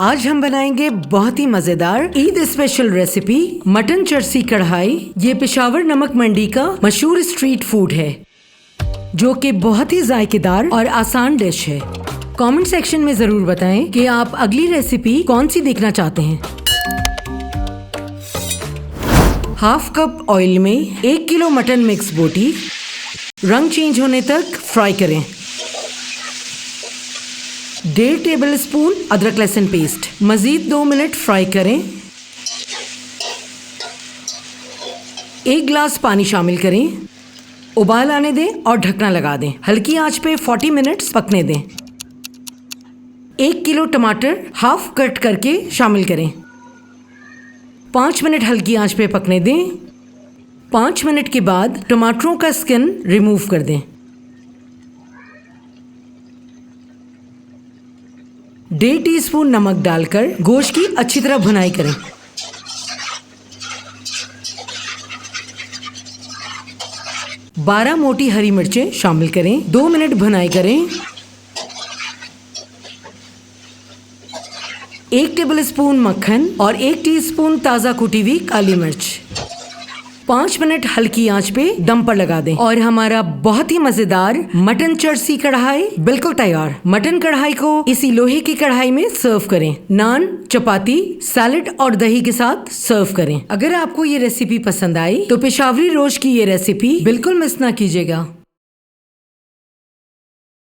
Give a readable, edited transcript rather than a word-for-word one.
आज हम बनाएंगे बहुत ही मजेदार ईद स्पेशल रेसिपी मटन चरसी कढ़ाई। ये पेशावर नमक मंडी का मशहूर स्ट्रीट फूड है जो कि बहुत ही जायकेदार और आसान डिश है। कमेंट सेक्शन में जरूर बताएं कि आप अगली रेसिपी कौन सी देखना चाहते हैं। हाफ कप ऑयल में 1 किलो मटन मिक्स बोटी रंग चेंज होने तक फ्राई करें। 1.5 टेबल स्पून अदरक लहसुन पेस्ट मजीद 2 मिनट फ्राई करें। 1 गिलास पानी शामिल करें, उबाल आने दें और ढकना लगा दें। हल्की आंच पे 40 मिनट्स पकने दें। 1 किलो टमाटर हाफ कट करके शामिल करें। 5 मिनट हल्की आंच पे पकने दें। 5 मिनट के बाद टमाटरों का स्किन रिमूव कर दें। 1.5 टीस्पून नमक डालकर गोश्त की अच्छी तरह भुनाई करें। बारह मोटी हरी मिर्चें शामिल करें। 2 मिनट भुनाई करें। 1 टेबल स्पून मक्खन और 1 टीस्पून ताज़ा कुटी हुई काली मिर्च। 5 मिनट हल्की आंच पे दम पर लगा दें और हमारा बहुत ही मजेदार मटन चरसी कढ़ाई बिल्कुल तैयार। मटन कढ़ाई को इसी लोहे की कढ़ाई में सर्व करें। नान, चपाती, सैलेड और दही के साथ सर्व करें। अगर आपको ये रेसिपी पसंद आई तो पेशावरी रोज की ये रेसिपी बिल्कुल मिस ना कीजिएगा।